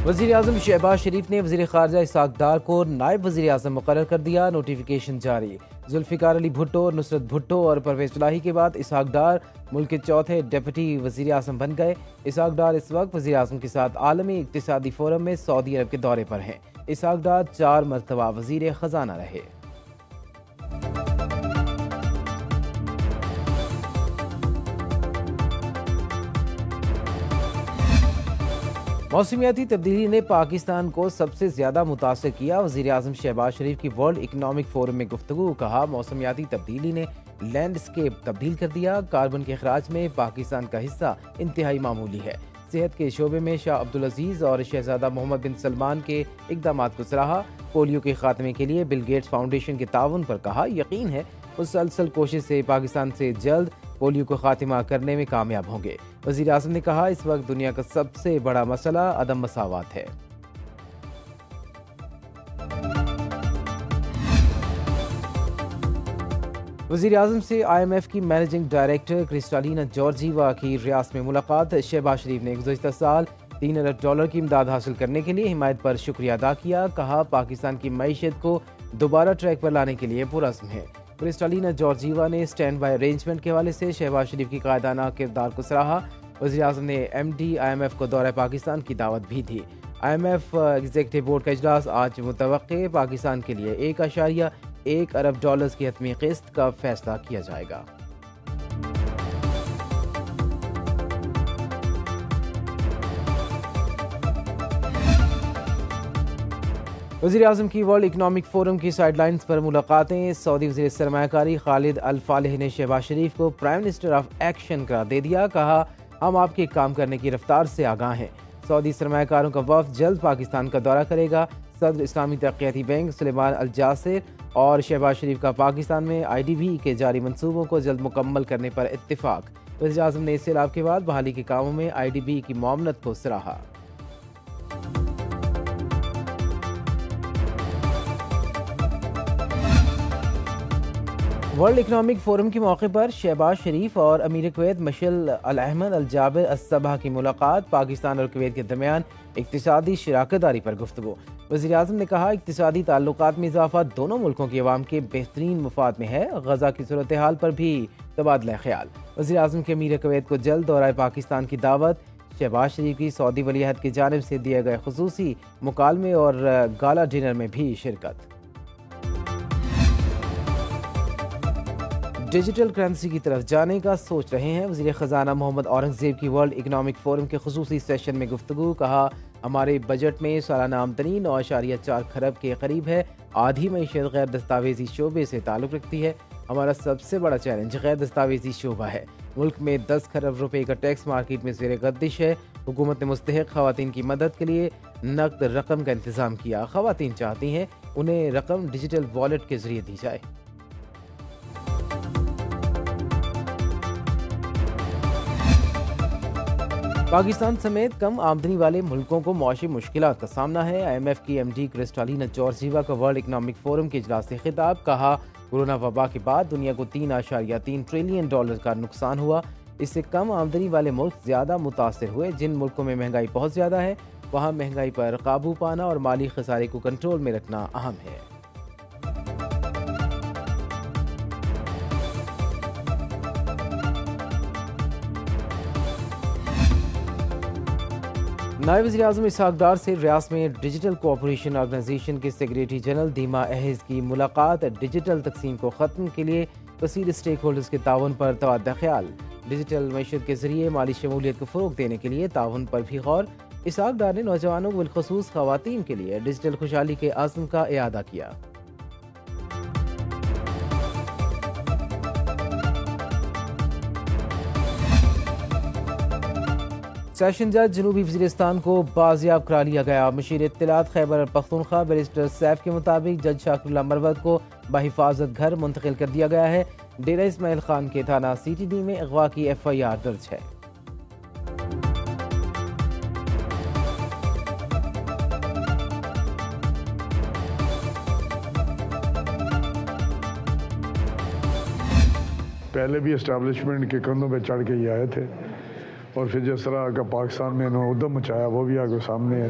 وزیر اعظم شہباز شریف نے وزیر خارجہ اسحاق ڈار کو نائب وزیر اعظم مقرر کر دیا، نوٹیفیکیشن جاری۔ ذوالفقار علی بھٹو، نصرت بھٹو اور پرویز الہی کے بعد اسحاق ڈار ملک کے چوتھے ڈپٹی وزیر اعظم بن گئے۔ اسحاق ڈار اس وقت وزیر اعظم کے ساتھ عالمی اقتصادی فورم میں سعودی عرب کے دورے پر ہیں۔ اسحاق ڈار 4 مرتبہ وزیر خزانہ رہے۔ موسمیاتی تبدیلی نے پاکستان کو سب سے زیادہ متاثر کیا، وزیر اعظم شہباز شریف کی ورلڈ اکنامک فورم میں گفتگو۔ کہا موسمیاتی تبدیلی نے لینڈسکیپ تبدیل کر دیا، کاربن کے اخراج میں پاکستان کا حصہ انتہائی معمولی ہے۔ صحت کے شعبے میں شاہ عبدالعزیز اور شہزادہ محمد بن سلمان کے اقدامات کو سراہا۔ پولیو کے خاتمے کے لیے بل گیٹس فاؤنڈیشن کے تعاون پر کہا یقین ہے مسلسل کوشش سے پاکستان سے جلد پولیو کو خاتمہ کرنے میں کامیاب ہوں گے۔ وزیر اعظم نے کہا اس وقت دنیا کا سب سے بڑا مسئلہ عدم مساوات ہے۔ وزیر اعظم سے آئی ایم ایف کی مینیجنگ ڈائریکٹر کرسٹالینا جارجیوا کی ریاض میں ملاقات۔ شہباز شریف نے گزشتہ سال $3 ارب کی امداد حاصل کرنے کے لیے حمایت پر شکریہ ادا کیا۔ کہا پاکستان کی معیشت کو دوبارہ ٹریک پر لانے کے لیے پرعزم ہے۔ کرسٹالینا جارجیوا نے اسٹینڈ بائی ارینجمنٹ کے حوالے سے شہباز شریف کی قائدانہ کردار کو سراہا۔ وزیر اعظم نے M D I M F کو دورہ پاکستان کی دعوت بھی دی۔ I M F executive board کا اجلاس آج متوقع، پاکستان کے لیے $1.1 ارب کی حتمی قسط کا فیصلہ کیا جائے گا۔ وزیر اعظم کی ورلڈ اکنامک فورم کی سائیڈ لائنز پر ملاقاتیں۔ سعودی وزیر سرمایہ کاری خالد الفالح نے شہباز شریف کو پرائم منسٹر آف ایکشن قرار دے دیا۔ کہا ہم آپ کے کام کرنے کی رفتار سے آگاہ ہیں۔ سعودی سرمایہ کاروں کا وفد جلد پاکستان کا دورہ کرے گا۔ صدر اسلامی ترقیاتی بینک سلیمان الجاسر اور شہباز شریف کا پاکستان میں آئی ڈی بی کے جاری منصوبوں کو جلد مکمل کرنے پر اتفاق۔ وزیر اعظم نے اس سیلاب کے بعد بحالی کے کاموں میں آئی ڈی بی کی معاونت کو سراہا۔ ورلڈ اکنامک فورم کے موقع پر شہباز شریف اور امیر کویت مشل الاحمد الجابر الصباح کی ملاقات۔ پاکستان اور کویت کے درمیان اقتصادی شراکت داری پر گفتگو۔ وزیر اعظم نے کہا اقتصادی تعلقات میں اضافہ دونوں ملکوں کے عوام کے بہترین مفاد میں ہے۔ غزہ کی صورتحال پر بھی تبادلہ خیال۔ وزیر اعظم کے امیر کویت کو جلد دورہ پاکستان کی دعوت۔ شہباز شریف کی سعودی ولی عہد کی جانب سے دیے گئے خصوصی مکالمے اور گالا ڈنر میں بھی شرکت۔ ڈیجیٹل کرنسی کی طرف جانے کا سوچ رہے ہیں، وزیر خزانہ محمد اورنگزیب کی ورلڈ اکنامک فورم کے خصوصی سیشن میں گفتگو۔ کہا ہمارے بجٹ میں سالانہ آمدنی 9.4 کھرب کے قریب ہے۔ آدھی معیشت غیر دستاویزی شعبے سے تعلق رکھتی ہے۔ ہمارا سب سے بڑا چیلنج غیر دستاویزی شعبہ ہے۔ ملک میں 10 کھرب روپے کا ٹیکس مارکیٹ میں زیر گردش ہے۔ حکومت نے مستحق خواتین کی مدد کے لیے نقد رقم کا انتظام کیا۔ خواتین چاہتی ہیں انہیں رقم ڈیجیٹل والیٹ کے ذریعے دی جائے۔ پاکستان سمیت کم آمدنی والے ملکوں کو معاشی مشکلات کا سامنا ہے۔ آئی ایم ایف کی ایم ڈی کرسٹالینا جارجیوا کا ورلڈ اکنامک فورم کے اجلاس سے خطاب۔ کہا کورونا وبا کے بعد دنیا کو $3.3 ٹریلین کا نقصان ہوا۔ اس سے کم آمدنی والے ملک زیادہ متاثر ہوئے۔ جن ملکوں میں مہنگائی بہت زیادہ ہے وہاں مہنگائی پر قابو پانا اور مالی خسارے کو کنٹرول میں رکھنا اہم ہے۔ نائب وزیر اعظم اسحاق ڈار سے ریاض میں ڈیجیٹل کوآپریشن آرگنائزیشن کے سیکریٹری جنرل دیما احز کی ملاقات۔ ڈیجیٹل تقسیم کو ختم کے لیے کثیر اسٹیک ہولڈرز کے تعاون پر تبادلہ خیال۔ ڈیجیٹل معیشت کے ذریعے مالی شمولیت کو فروغ دینے کے لیے تعاون پر بھی غور۔ اسحاق ڈار نے نوجوانوں بالخصوص خواتین کے لیے ڈیجیٹل خوشحالی کے عزم کا اعادہ کیا۔ سیشن جج جنوبی وزیرستان کو بازیاب کرا لیا گیا۔ مشیر اطلاعات خیبر پختونخوا بیرسٹر سیف کے مطابق جج شاکر اللہ مروت کو بحفاظت گھر منتقل کر دیا گیا ہے۔ ڈیرہ اسماعیل خان کے تھانہ سی ٹی ڈی میں اغوا کی ایف آئی آر درج ہے۔ پہلے بھی اسٹیبلشمنٹ کے کندھوں پہ چڑھ کے یہ آئے تھے اور پھر جس طرح کا پاکستان میں انہوں نے ادھم مچایا وہ بھی آگے سامنے ہے۔